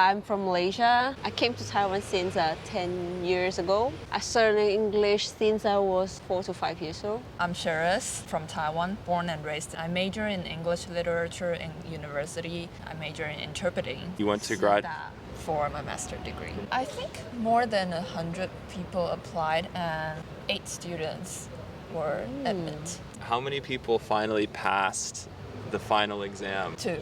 I'm from Malaysia. I came to Taiwan since 10 years ago. I started English since I was 4 to 5 years old. I'm Charis from Taiwan, born and raised. I major in English literature in university. I major in interpreting. You went to grad? For my master's degree. I think more than 100 people applied and 8 students were admitted. How many people finally passed the final exam? 2.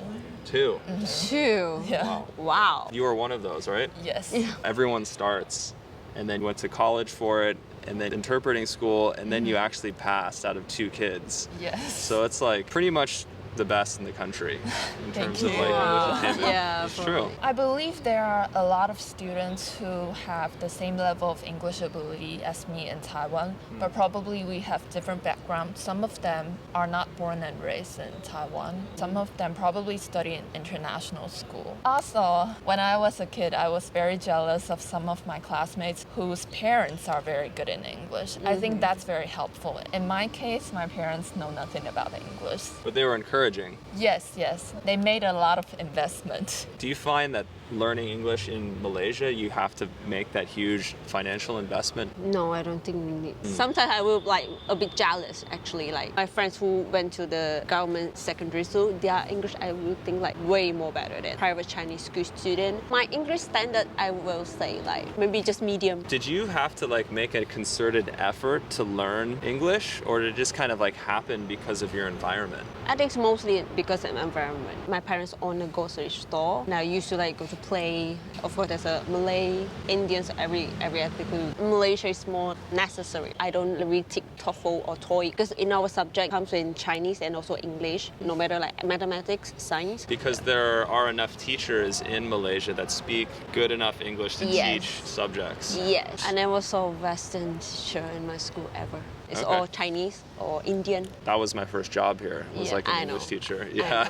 2. Two. Yeah. Wow. You were one of those, right? Yes. Everyone starts and then went to college for it and then interpreting school and then you actually passed out of 2 kids. Yes. So it's like pretty much the best in the country in terms of you. like English attainment. Yeah, It's true. I believe there are a lot of students who have the same level of English ability as me in Taiwan, but probably we have different backgrounds. Some of them are not born and raised in Taiwan. Some of them probably study in international school. Also, when I was a kid, I was very jealous of some of my classmates whose parents are very good in English. I think that's very helpful. In my case, my parents know nothing about English. But they were encouraging. Yes. They made a lot of investment. Do you find that learning English in Malaysia, you have to make that huge financial investment? No, I don't think we need. Sometimes I will like a bit jealous actually. Like my friends who went to the government secondary school, their English I will think like way more better than private Chinese school student. My English standard I will say like maybe just medium. Did you have to like make a concerted effort to learn English or did it just kind of like happen because of your environment? I think it's mostly because of environment. My parents own a grocery store and I used to like go to play. Of course, there's a Malay, Indians, every ethnic group. Malaysia is more necessary. I don't really take TOEFL or TOEIC because in our subject comes in Chinese and also English, no matter like mathematics, science. Because there are enough teachers in Malaysia that speak good enough English to teach subjects. Yes. I never saw Western teacher in my school ever. It's all Chinese or Indian. That was my first job here, was like an English teacher. Yeah.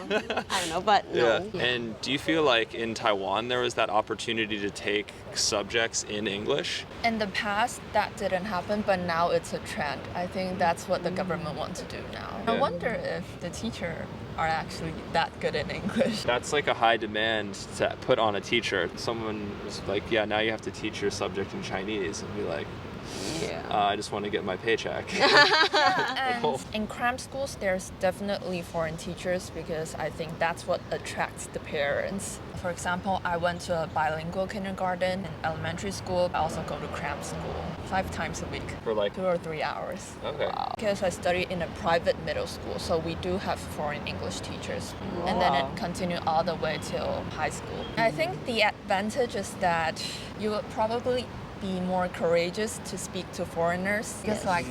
I know, but no. Yeah. And do you feel like in Taiwan there was that opportunity to take subjects in English? In the past, that didn't happen, but now it's a trend. I think that's what the government wants to do now. Yeah. I wonder if the teacher are actually that good in English. That's like a high demand to put on a teacher. Someone was like, yeah, now you have to teach your subject in Chinese. And be like, I just want to get my paycheck. And in cram schools, there's definitely foreign teachers because I think that's what attracts the parents. For example, I went to a bilingual kindergarten in elementary school. I also go to cram school 5 times a week For like 2 or 3 hours. Okay. Because I studied in a private middle school, so we do have foreign English teachers. And then it continued all the way till high school. I think the advantage is that you would probably be more courageous to speak to foreigners because like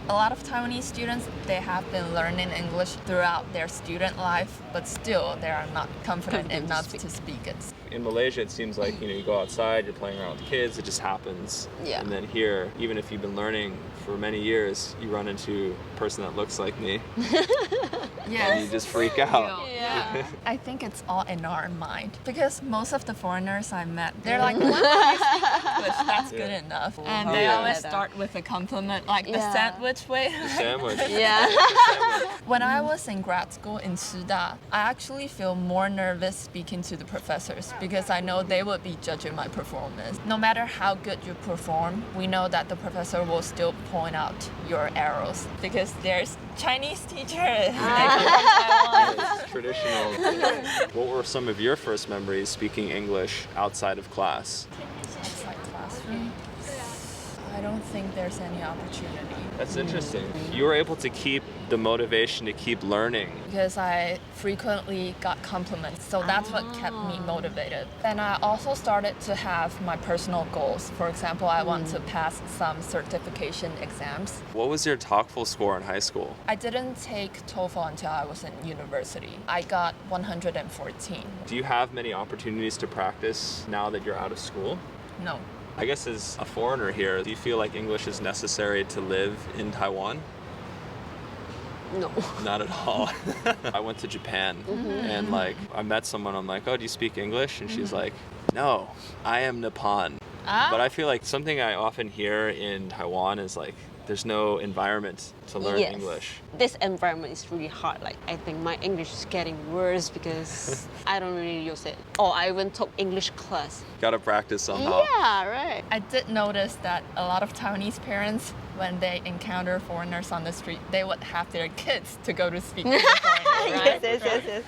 a lot of Taiwanese students, they have been learning English throughout their student life, but still they are not confident enough to speak it. in Malaysia, it seems like, you go outside, you're playing around with kids, it just happens. Yeah. And then here, even if you've been learning for many years, you run into a person that looks like me, and you just freak out. Yeah. I think it's all in our mind because most of the foreigners I met, they're like, "Why do you speak English? That's good enough." And they always start with a compliment, like the sandwich way. The sandwich. Yeah. When I was in grad school in师大, I actually feel more nervous speaking to the professors because I know they would be judging my performance. No matter how good you perform, we know that the professor will still point out your errors because there's Chinese teachers. It's traditional. What were some of your first memories speaking English outside of class? Outside classroom, I don't think there's any opportunity. That's interesting. You were able to keep the motivation to keep learning. Because I frequently got compliments, so that's what kept me motivated. And I also started to have my personal goals. For example, I want to pass some certification exams. What was your TOEFL score in high school? I didn't take TOEFL until I was in university. I got 114. Do you have many opportunities to practice now that you're out of school? No. I guess as a foreigner here, do you feel like English is necessary to live in Taiwan? No. Not at all. I went to Japan and I met someone, I'm like, oh, do you speak English? And she's like, no, I am Nippon. But I feel like something I often hear in Taiwan is like, there's no environment to learn Yes. English. This environment is really hard. Like, I think my English is getting worse because I don't really use it. Oh, I even took English class. Gotta practice somehow. Yeah, right. I did notice that a lot of Taiwanese parents, when they encounter foreigners on the street, they would have their kids to go to speak with the foreigner, right? yes.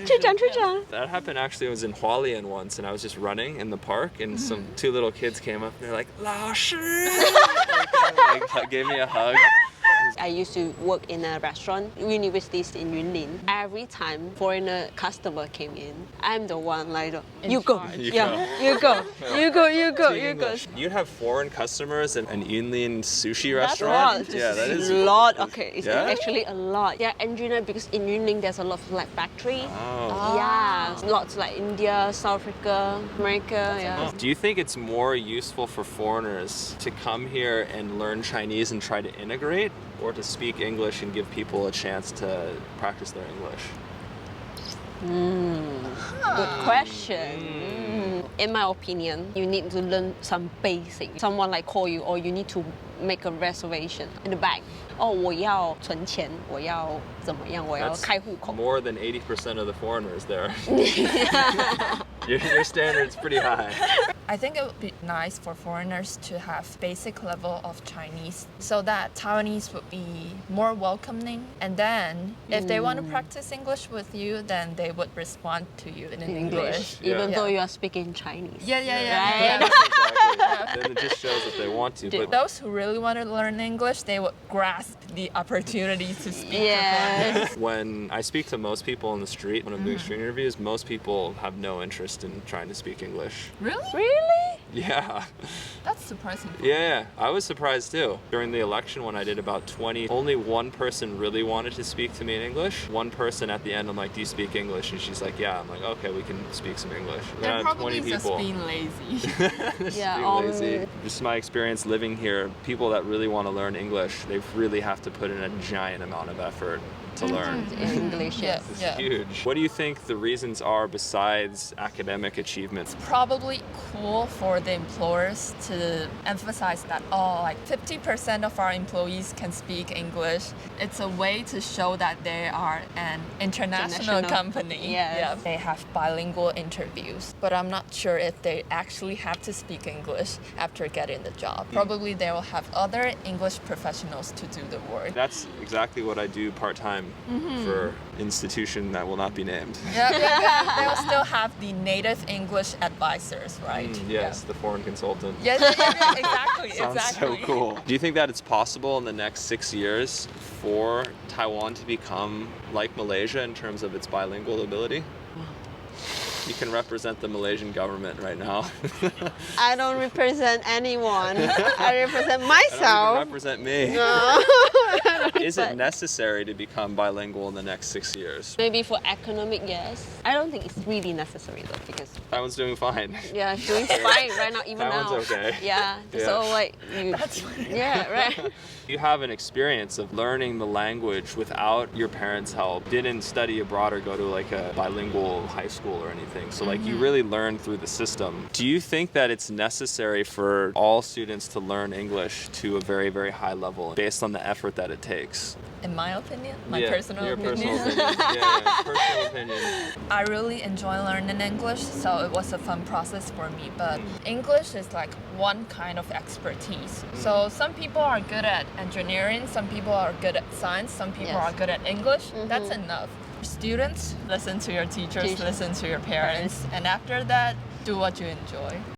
去讲. That happened actually. I was in Hualien once, and I was just running in the park, and some two little kids came up, and they're like, 老师! like, gave me a hug. I used to work in a restaurant, universities in Yunlin. Every time foreigner customer came in, I'm the one like, you go, charge. You you go. You'd have foreign customers in an Yunlin sushi That's a restaurant. lot. Yeah, that is a lot. Okay, it's Yeah? actually a lot. Yeah, engineer because in Yunlin there's a lot of like factory. Oh. Yeah, lots like India, South Africa, America. Yeah. Do you think it's more useful for foreigners to come here and learn Chinese and try to integrate, or to speak English and give people a chance to practice their English? Good question. In my opinion, you need to learn some basic. Someone like call you, or you need to make a reservation in the bank. Oh, 我要存钱，我要怎么样，我要 That's 开户口。 more than 80% of the foreigners there. Your standard's pretty high. I think it would be nice for foreigners to have basic level of Chinese so that Taiwanese would be more welcoming. And then if they want to practice English with you, then they would respond to you in English. Even Yeah. though you are speaking Chinese. Yeah. Yeah, exactly. Then it just shows that they want to. But Those who really want to learn English, they would grasp the opportunity to speak to Yes. when I speak to most people on the street, when I'm doing street interviews, most people have no interest in trying to speak English. Really? Really? Yeah. That's surprising. Yeah, I was surprised too. During the election when I did about 20, only one person really wanted to speak to me in English. One person at the end, I'm like, do you speak English? And she's like, yeah. I'm like, okay, we can speak some English. Then I They're had probably 20 just people. being lazy. Just Yeah, being lazy. Just my experience living here, people that really want to learn English, they really have to put in a giant amount of effort to learn. English, yes. It's Yeah. huge. What do you think the reasons are besides academic achievements? Probably cool for the employers to emphasize that, like 50% of our employees can speak English. It's a way to show that they are an international International, company. yes. Yeah. They have bilingual interviews, but I'm not sure if they actually have to speak English after getting the job. Probably they will have other English professionals to do the work. That's exactly what I do part-time for institution that will not be named. Yeah. They will still have the native English advisors, right? Yes, the foreign consultant. Yeah, exactly. Sounds exactly. so cool. Do you think that it's possible in the next 6 years for Taiwan to become like Malaysia in terms of its bilingual ability? You can represent the Malaysian government right now. I don't represent anyone. I represent I don't even myself. represent me. No. Is it necessary to become bilingual in the next 6 years? Maybe for academic, yes. I don't think it's really necessary though, because Taiwan's doing fine. yeah, doing fine right now, even That now. one's okay. Yeah. Yeah. So like you. Yeah, right. You have an experience of learning the language without your parents' help. Didn't study abroad or go to like a bilingual high school or anything. So like you really learn through the system. Do you think that it's necessary for all students to learn English to a very, very high level based on the effort that it takes? In my opinion, my Yeah, personal your opinion. personal opinion. Yeah, personal opinion. I really enjoy learning English, so it was a fun process for me. But English is like one kind of expertise. So some people are good at engineering, some people are good at science, some people Yes. are good at English. That's enough. Students, listen to your teachers, listen to your parents, and after that, do what you enjoy.